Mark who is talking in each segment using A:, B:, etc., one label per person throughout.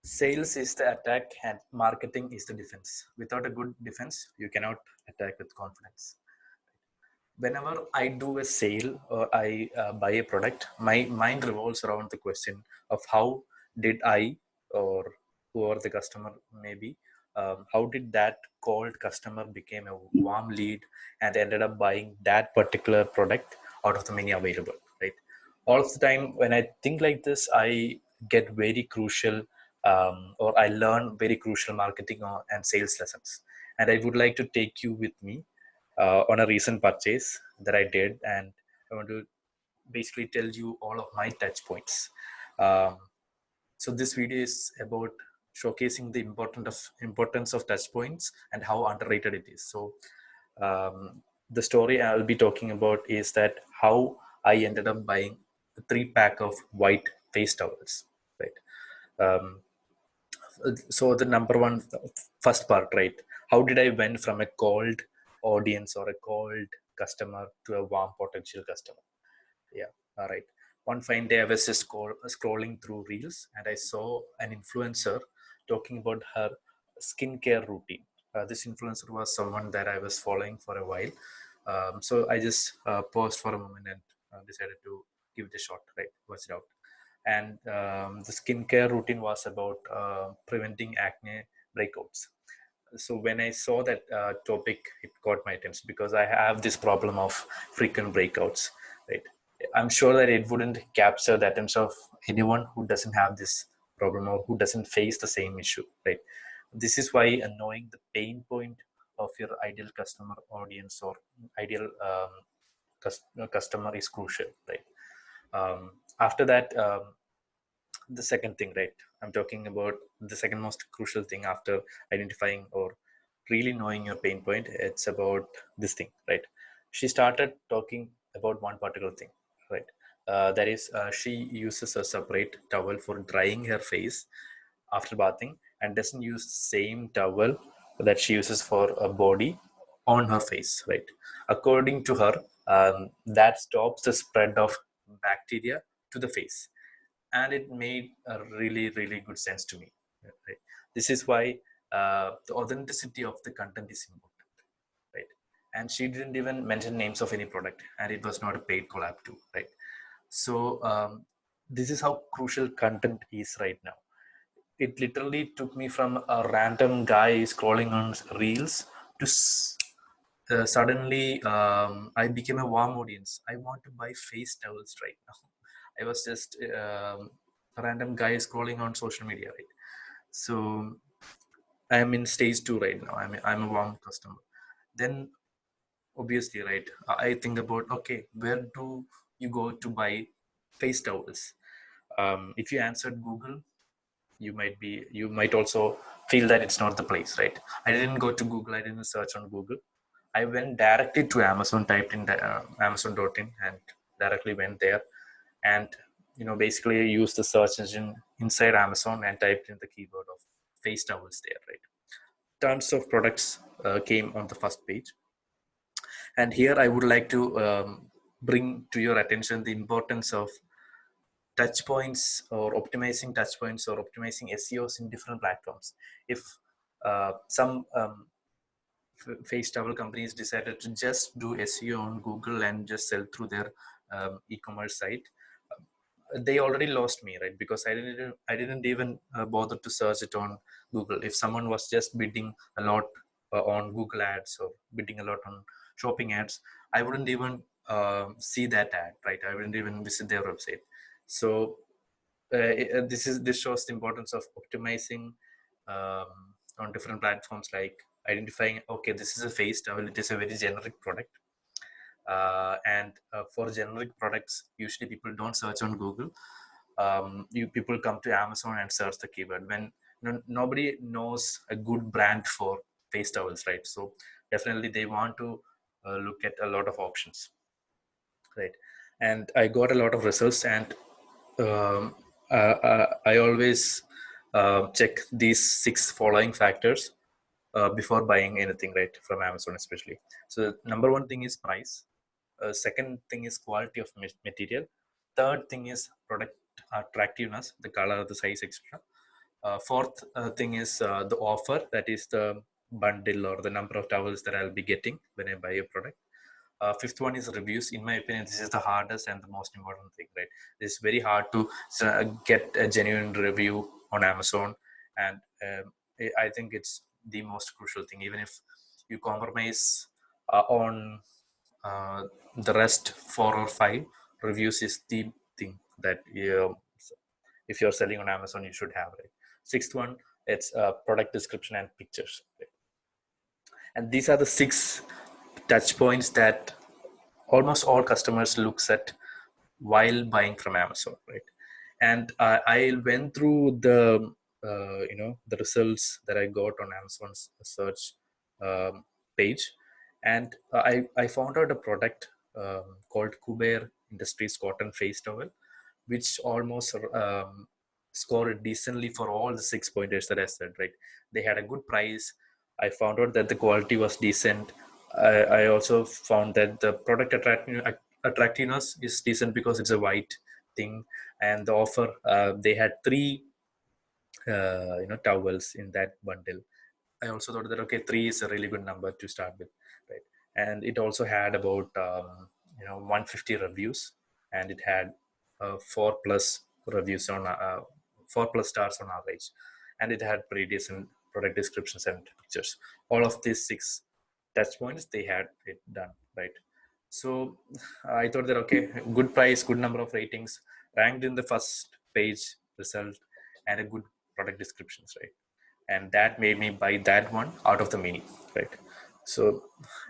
A: Sales is the attack and marketing is the defense. Without a good defense, you cannot attack with confidence. Whenever I do a sale or I buy a product, my mind revolves around the question of how did I or whoever the customer may be, how did that cold customer became a warm lead and ended up buying that particular product out of the many available, right? All of the time when I think like this, I get very crucial or I learn very crucial marketing and sales lessons. And I would like to take you with me on a recent purchase that I did, and I want to basically tell you all of my touch points. Um, so this video is about showcasing the importance of touch points and how underrated it is. So the story I'll be talking about is that how I ended up buying a 3 pack of white face towels. Right. Um, so the number one first part, right? How did I went from a cold audience or a cold customer to a warm potential customer? Yeah, all right. One fine day I was just scrolling through reels and I saw an influencer talking about her skincare routine. This influencer was someone that I was following for a while. So I just paused for a moment and decided to give it a shot, right? Watch it out. And the skincare routine was about preventing acne breakouts. So when I saw that topic, it caught my attention because I have this problem of frequent breakouts, right? I'm sure that it wouldn't capture the attention of anyone who doesn't have this problem or who doesn't face the same issue, right? This is why knowing the pain point of your ideal customer audience or ideal customer is crucial, right? After that, the second thing, right? I'm talking about the second most crucial thing after identifying or really knowing your pain point. It's about this thing, right? She started talking about one particular thing, right? That is, she uses a separate towel for drying her face after bathing and doesn't use the same towel that she uses for a body on her face, right? According to her, that stops the spread of bacteria to the face, and it made a really good sense to me, right? This is why the authenticity of the content is important, right? And she didn't even mention names of any product, and it was not a paid collab too, right? So this is how crucial content is right now. It literally took me from a random guy scrolling on reels to suddenly I became a warm audience. I want to buy face towels right now. I was just a random guy scrolling on social media, right? So I am in stage two right now. I'm a warm customer. Then obviously, right, I think about, okay, where do you go to buy face towels? If you answered Google, you might also feel that it's not the place, right? I didn't go to Google. I didn't search on Google. I went directly to Amazon, typed in the, Amazon.in, and directly went there, and basically used the search engine inside Amazon and typed in the keyword of face towels there, right? Tons of products came on the first page, and here I would like to bring to your attention the importance of touch points or optimizing touch points or optimizing SEOs in different platforms. If some face towel companies decided to just do SEO on Google and just sell through their e-commerce site, they already lost me, right? Because I didn't even bother to search it on Google. If someone was just bidding a lot on Google ads or bidding a lot on shopping ads, I wouldn't even see that ad, right? I wouldn't even visit their website. So this shows the importance of optimizing um, on different platforms, like identifying, okay, this is a face towel, it is a very generic product, and for generic products usually people don't search on Google. People come to Amazon and search the keyword when nobody knows a good brand for face towels, right? So definitely they want to look at a lot of options, right? And I got a lot of results, and I always check these 6 following factors before buying anything, right, from Amazon especially. So number one thing is price. Second thing is quality of material. Third thing is product attractiveness, the color, the size, etc. Fourth thing is the offer, that is the bundle or the number of towels that I'll be getting when I buy a product. Fifth one is reviews. In my opinion, this is the hardest and the most important thing, right? It's very hard to get a genuine review on Amazon, and I think it's the most crucial thing. Even if you compromise on uh, the rest four or five, reviews is the thing that if you're selling on Amazon, you should have, right? Sixth one, it's product description and pictures, right? And these are the six touch points that almost all customers looks at while buying from Amazon, right? And I went through the results that I got on Amazon's search um, page, and I found out a product called Kuber Industries Cotton Face Towel, which almost scored decently for all the 6 pointers that I said, right? They had a good price. I found out that the quality was decent. I also found that the product attractiveness is decent because it's a white thing, and the offer, they had three towels in that bundle. I also thought that okay, three is a really good number to start with, right? And it also had about 150 reviews, and it had four plus reviews on 4+ stars on average, and it had pretty decent product descriptions and pictures. All of these six touch points, they had it done, right? So I thought that okay, good price, good number of ratings, ranked in the first page result, and a good product descriptions, right? And that made me buy that one out of the mini, right? So,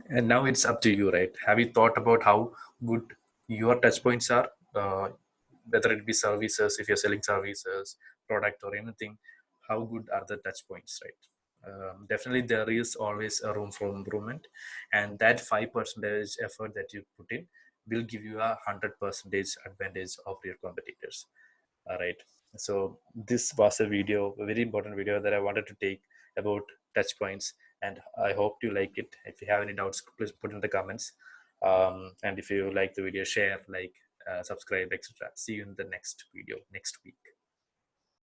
A: and now it's up to you, right? Have you thought about how good your touch points are, whether it be services, if you're selling services, product, or anything? How good are the touch points, right? Definitely there is always a room for improvement, and that 5% effort that you put in will give you 100% advantage of your competitors. All right. So this was a video, a very important video that I wanted to take about touch points, and I hope you like it. If you have any doubts, please put in the comments. And if you like the video, share, like, subscribe, etc. See you in the next video next week.